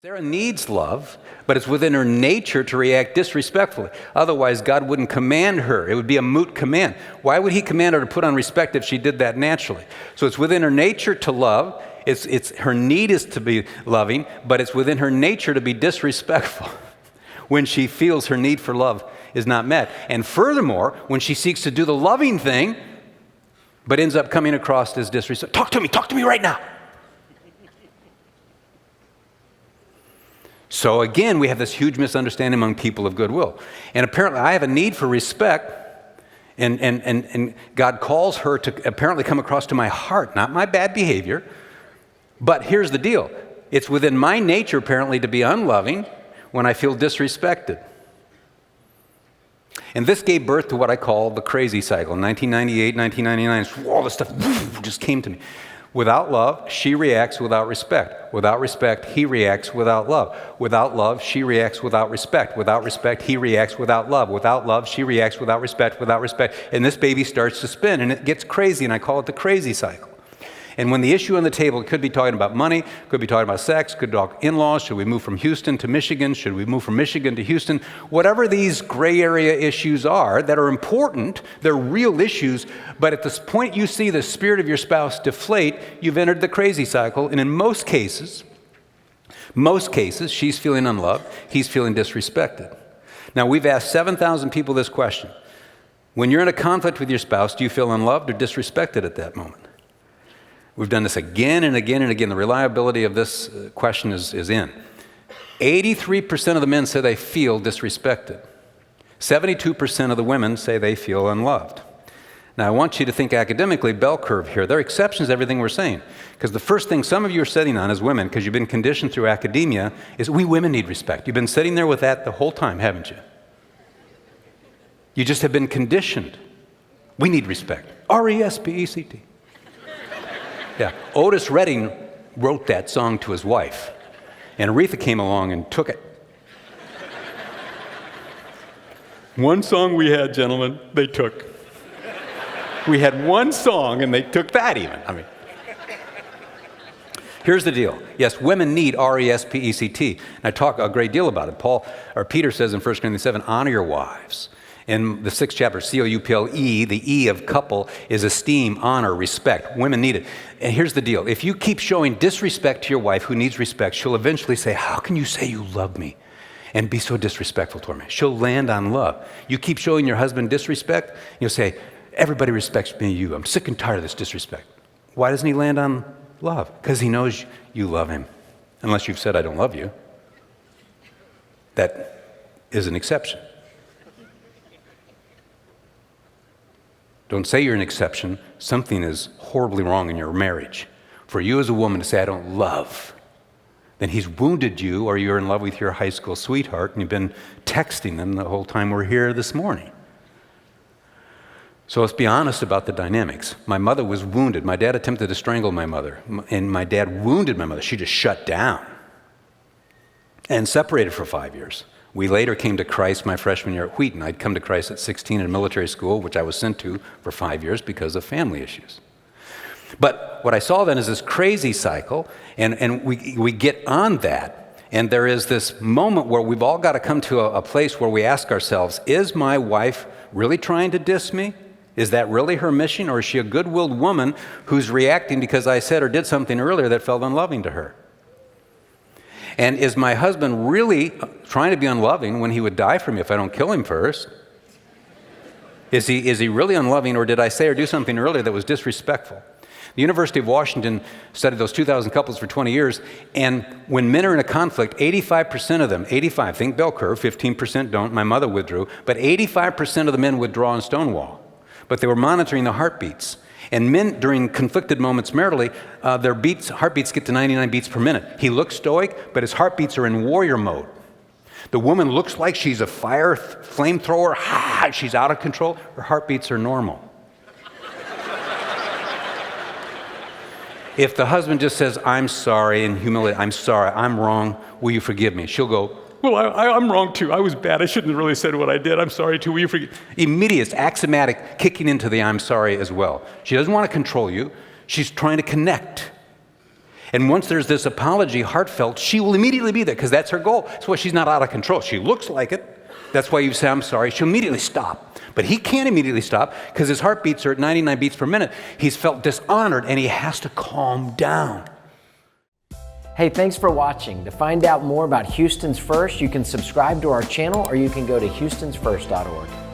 Sarah needs love, but it's within her nature to react disrespectfully. Otherwise, God wouldn't command her. It would be a moot command. Why would he command her to put on respect if she did that naturally? So it's within her nature to love. It's her need is to be loving, but it's within her nature to be disrespectful when she feels her need for love is not met. And furthermore, when she seeks to do the loving thing, but ends up coming across as disrespectful. Talk to me right now. So again, we have this huge misunderstanding among people of goodwill. And apparently I have a need for respect, and God calls her to apparently come across to my heart, not my bad behavior. But here's the deal. It's within my nature apparently to be unloving when I feel disrespected. And this gave birth to what I call the crazy cycle. In 1998, 1999, all this stuff just came to me. Without love, she reacts without respect. Without respect, he reacts without love. Without love, she reacts without respect. Without respect, he reacts without love. Without love, she reacts without respect, without respect. And this baby starts to spin, and it gets crazy, and I call it the crazy cycle. And when the issue on the table could be talking about money, could be talking about sex, could talk in-laws, should we move from Houston to Michigan, should we move from Michigan to Houston, whatever these gray area issues are that are important, they're real issues, but at this point you see the spirit of your spouse deflate, you've entered the crazy cycle, and in most cases, she's feeling unloved, he's feeling disrespected. Now we've asked 7,000 people this question. When you're in a conflict with your spouse, do you feel unloved or disrespected at that moment? We've done this again and again and again. The reliability of this question is in. 83% of the men say they feel disrespected. 72% of the women say they feel unloved. Now, I want you to think academically, bell curve here. There are exceptions to everything we're saying. Because the first thing some of you are sitting on as women, because you've been conditioned through academia, is we women need respect. You've been sitting there with that the whole time, haven't you? You just have been conditioned. We need respect. R-E-S-P-E-C-T. Yeah, Otis Redding wrote that song to his wife, and Aretha came along and took it. One song we had, gentlemen, they took. We had one song, and they took that even. Here's the deal. Yes, women need R-E-S-P-E-C-T, and I talk a great deal about it. Peter says in 1 Corinthians 7, honor your wives. In the 6th chapter, C-O-U-P-L-E, the E of couple is esteem, honor, respect. Women need it. And here's the deal. If you keep showing disrespect to your wife who needs respect, she'll eventually say, how can you say you love me and be so disrespectful toward me? She'll land on love. You keep showing your husband disrespect, you'll say, everybody respects me and you. I'm sick and tired of this disrespect. Why doesn't he land on love? Because he knows you love him. Unless you've said, I don't love you. That is an exception. Don't say you're an exception. Something is horribly wrong in your marriage. For you as a woman to say, I don't love, then he's wounded you, or you're in love with your high school sweetheart and you've been texting them the whole time we're here this morning. So let's be honest about the dynamics. My mother was wounded. My dad attempted to strangle my mother, and my dad wounded my mother. She just shut down and separated for 5 years. We later came to Christ my freshman year at Wheaton. I'd come to Christ at 16 in military school, which I was sent to for 5 years because of family issues. But what I saw then is this crazy cycle, and we get on that, and there is this moment where we've all got to come to a place where we ask ourselves, is my wife really trying to diss me? Is that really her mission, or is she a good-willed woman who's reacting because I said or did something earlier that felt unloving to her? And is my husband really trying to be unloving when he would die for me if I don't kill him first? Is he really unloving, or did I say or do something earlier that was disrespectful? The University of Washington studied those 2,000 couples for 20 years, and when men are in a conflict, 85% of them, 85, think bell curve, 15% don't, my mother withdrew, but 85% of the men withdraw in Stonewall. But they were monitoring the heartbeats. And men, during conflicted moments maritally, their heartbeats get to 99 beats per minute. He looks stoic, but his heartbeats are in warrior mode. The woman looks like she's a flamethrower. She's out of control. Her heartbeats are normal. If the husband just says, I'm sorry, and humiliate, I'm sorry, I'm wrong, will you forgive me? She'll go, well, I'm wrong too. I was bad. I shouldn't have really said what I did. I'm sorry too. Will you forgive? Immediate, axiomatic, kicking into the I'm sorry as well. She doesn't want to control you. She's trying to connect. And once there's this apology, heartfelt, she will immediately be there because that's her goal. That's why she's not out of control. She looks like it. That's why you say, I'm sorry. She'll immediately stop. But he can't immediately stop because his heartbeats are at 99 beats per minute. He's felt dishonored and he has to calm down. Hey, thanks for watching. To find out more about Houston's First, you can subscribe to our channel or you can go to houstonsfirst.org.